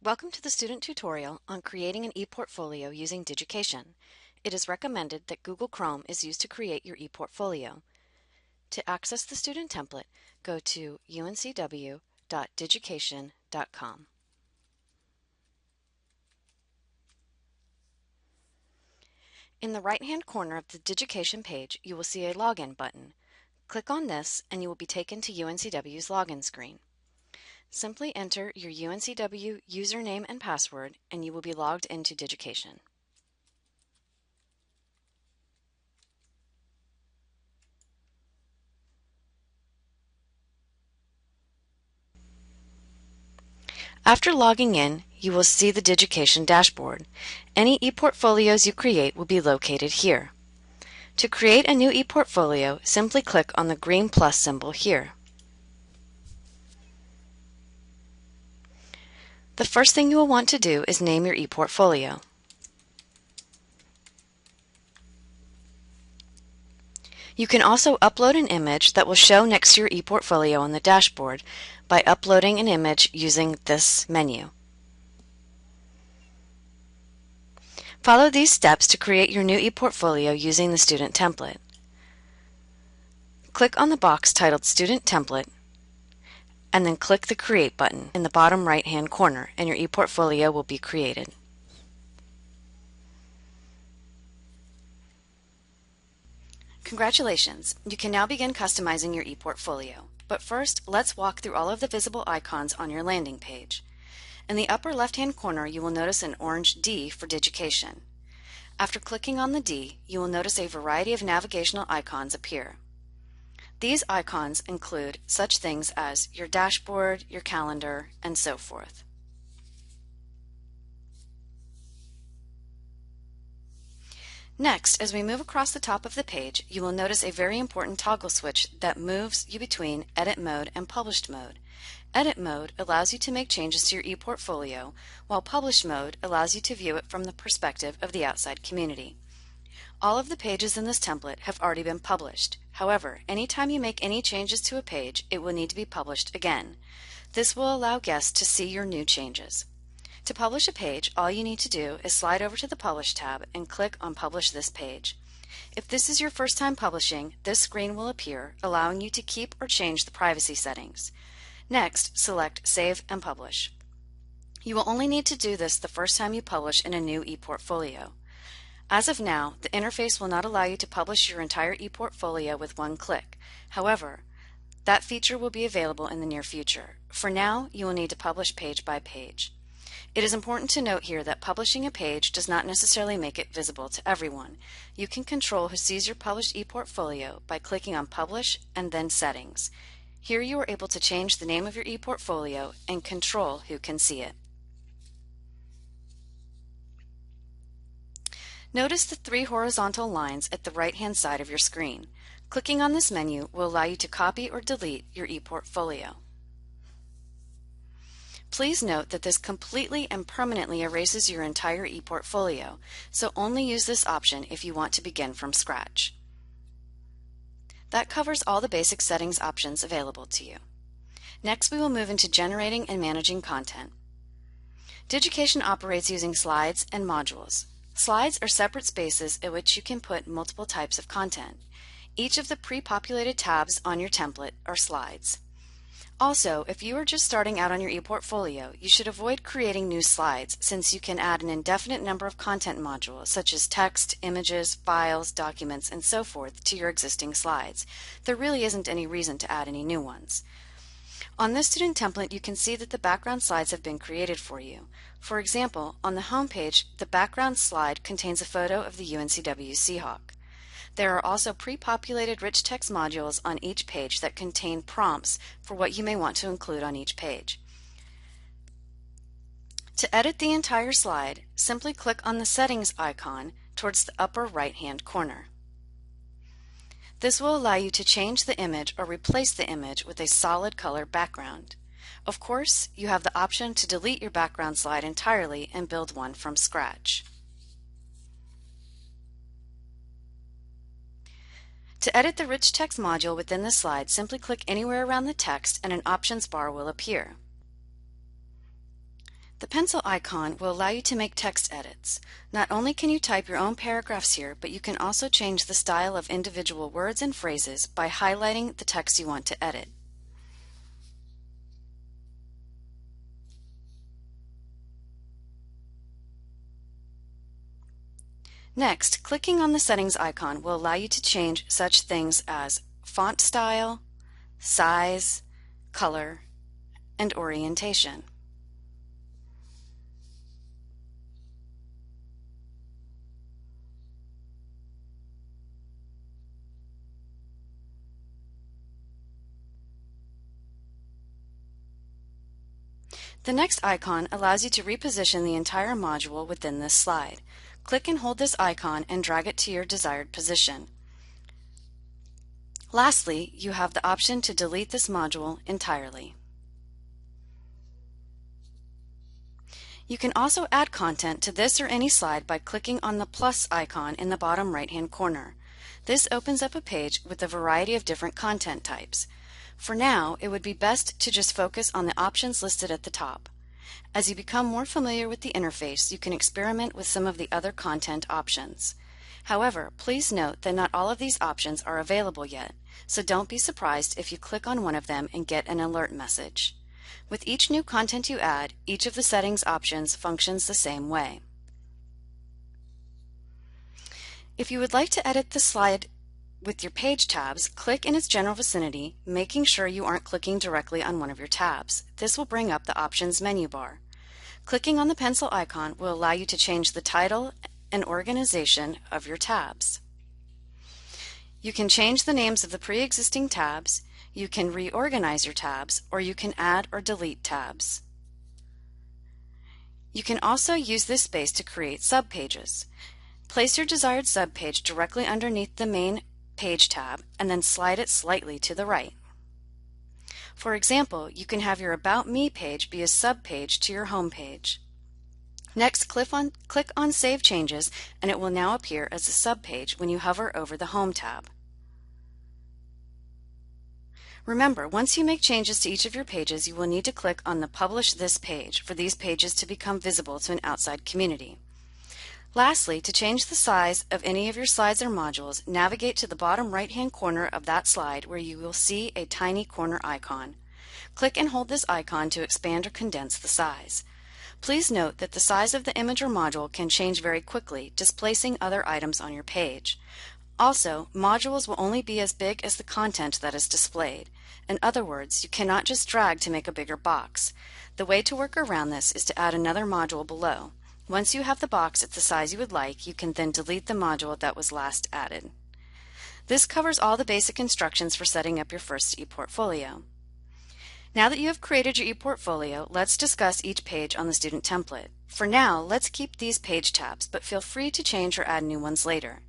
Welcome to the student tutorial on creating an ePortfolio using Digication. It is recommended that Google Chrome is used to create your ePortfolio. To access the student template, go to uncw.digication.com. In the right-hand corner of the Digication page, you will see a Login button. Click on this and you will be taken to UNCW's login screen. Simply enter your UNCW username and password and you will be logged into Digication. After logging in, you will see the Digication dashboard. Any ePortfolios you create will be located here. To create a new ePortfolio, simply click on the green plus symbol here. The first thing you will want to do is name your ePortfolio. You can also upload an image that will show next to your ePortfolio on the dashboard by uploading an image using this menu. Follow these steps to create your new ePortfolio using the student template. Click on the box titled Student Template and then click the Create button in the bottom right-hand corner and your ePortfolio will be created. Congratulations! You can now begin customizing your ePortfolio. But first, let's walk through all of the visible icons on your landing page. In the upper left-hand corner, you will notice an orange D for Digication. After clicking on the D, you will notice a variety of navigational icons appear. These icons include such things as your dashboard, your calendar, and so forth. Next, as we move across the top of the page, you will notice a very important toggle switch that moves you between Edit Mode and Published Mode. Edit Mode allows you to make changes to your ePortfolio, while Published Mode allows you to view it from the perspective of the outside community. All of the pages in this template have already been published. However, anytime you make any changes to a page, it will need to be published again. This will allow guests to see your new changes. To publish a page, all you need to do is slide over to the Publish tab and click on Publish this page. If this is your first time publishing, this screen will appear, allowing you to keep or change the privacy settings. Next, select Save and Publish. You will only need to do this the first time you publish in a new ePortfolio. As of now, the interface will not allow you to publish your entire ePortfolio with one click. However, that feature will be available in the near future. For now, you will need to publish page by page. It is important to note here that publishing a page does not necessarily make it visible to everyone. You can control who sees your published ePortfolio by clicking on Publish and then Settings. Here you are able to change the name of your ePortfolio and control who can see it. Notice the three horizontal lines at the right-hand side of your screen. Clicking on this menu will allow you to copy or delete your ePortfolio. Please note that this completely and permanently erases your entire ePortfolio, so only use this option if you want to begin from scratch. That covers all the basic settings options available to you. Next, we will move into generating and managing content. Digication operates using slides and modules. Slides are separate spaces in which you can put multiple types of content. Each of the pre-populated tabs on your template are slides. Also, if you are just starting out on your ePortfolio, you should avoid creating new slides since you can add an indefinite number of content modules such as text, images, files, documents, and so forth to your existing slides. There really isn't any reason to add any new ones. On this student template, you can see that the background slides have been created for you. For example, on the home page, the background slide contains a photo of the UNCW Seahawk. There are also pre-populated rich text modules on each page that contain prompts for what you may want to include on each page. To edit the entire slide, simply click on the Settings icon towards the upper right-hand corner. This will allow you to change the image or replace the image with a solid color background. Of course, you have the option to delete your background slide entirely and build one from scratch. To edit the rich text module within the slide, simply click anywhere around the text and an options bar will appear. The pencil icon will allow you to make text edits. Not only can you type your own paragraphs here, but you can also change the style of individual words and phrases by highlighting the text you want to edit. Next, clicking on the settings icon will allow you to change such things as font style, size, color, and orientation. The next icon allows you to reposition the entire module within this slide. Click and hold this icon and drag it to your desired position. Lastly, you have the option to delete this module entirely. You can also add content to this or any slide by clicking on the plus icon in the bottom right-hand corner. This opens up a page with a variety of different content types. For now, it would be best to just focus on the options listed at the top. As you become more familiar with the interface, you can experiment with some of the other content options. However, please note that not all of these options are available yet, so don't be surprised if you click on one of them and get an alert message. With each new content you add, each of the settings options functions the same way. If you would like to edit the slide with your page tabs, click in its general vicinity, making sure you aren't clicking directly on one of your tabs. This will bring up the Options menu bar. Clicking on the pencil icon will allow you to change the title and organization of your tabs. You can change the names of the pre-existing tabs, you can reorganize your tabs, or you can add or delete tabs. You can also use this space to create subpages. Place your desired subpage directly underneath the main Page tab and then slide it slightly to the right. For example, you can have your About Me page be a subpage to your home page. Next, click on Save Changes and it will now appear as a subpage when you hover over the Home tab. Remember, once you make changes to each of your pages, you will need to click on the Publish This page for these pages to become visible to an outside community. Lastly, to change the size of any of your slides or modules, navigate to the bottom right-hand corner of that slide where you will see a tiny corner icon. Click and hold this icon to expand or condense the size. Please note that the size of the image or module can change very quickly, displacing other items on your page. Also, modules will only be as big as the content that is displayed. In other words, you cannot just drag to make a bigger box. The way to work around this is to add another module below. Once you have the box at the size you would like, you can then delete the module that was last added. This covers all the basic instructions for setting up your first ePortfolio. Now that you have created your ePortfolio, let's discuss each page on the student template. For now, let's keep these page tabs, but feel free to change or add new ones later.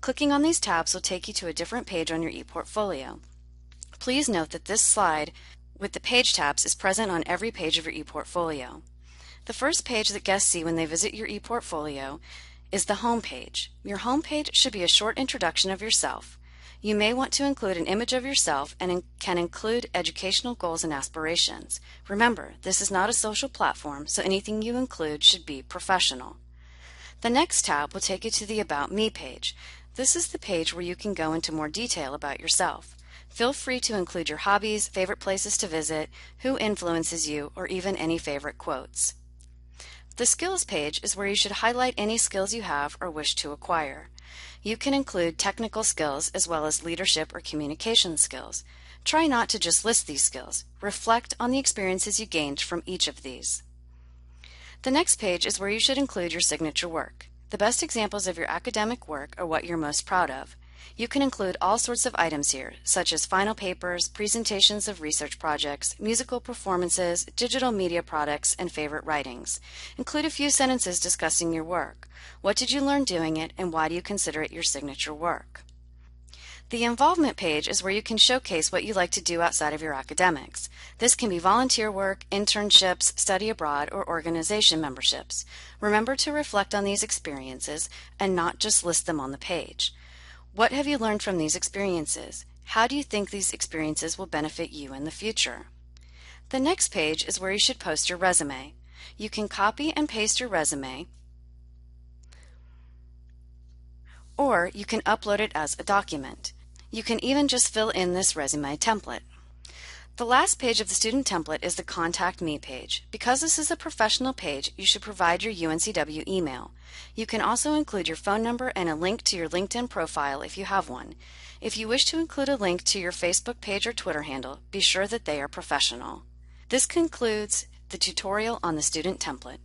Clicking on these tabs will take you to a different page on your ePortfolio. Please note that this slide with the page tabs is present on every page of your ePortfolio. The first page that guests see when they visit your ePortfolio is the home page. Your home page should be a short introduction of yourself. You may want to include an image of yourself and can include educational goals and aspirations. Remember, this is not a social platform, so anything you include should be professional. The next tab will take you to the About Me page. This is the page where you can go into more detail about yourself. Feel free to include your hobbies, favorite places to visit, who influences you, or even any favorite quotes. The Skills page is where you should highlight any skills you have or wish to acquire. You can include technical skills as well as leadership or communication skills. Try not to just list these skills. Reflect on the experiences you gained from each of these. The next page is where you should include your signature work. The best examples of your academic work are what you're most proud of. You can include all sorts of items here, such as final papers, presentations of research projects, musical performances, digital media products, and favorite writings. Include a few sentences discussing your work. What did you learn doing it, and why do you consider it your signature work? The Involvement page is where you can showcase what you like to do outside of your academics. This can be volunteer work, internships, study abroad, or organization memberships. Remember to reflect on these experiences and not just list them on the page. What have you learned from these experiences? How do you think these experiences will benefit you in the future? The next page is where you should post your resume. You can copy and paste your resume, or you can upload it as a document. You can even just fill in this resume template. The last page of the student template is the Contact Me page. Because this is a professional page, you should provide your UNCW email. You can also include your phone number and a link to your LinkedIn profile if you have one. If you wish to include a link to your Facebook page or Twitter handle, be sure that they are professional. This concludes the tutorial on the student template.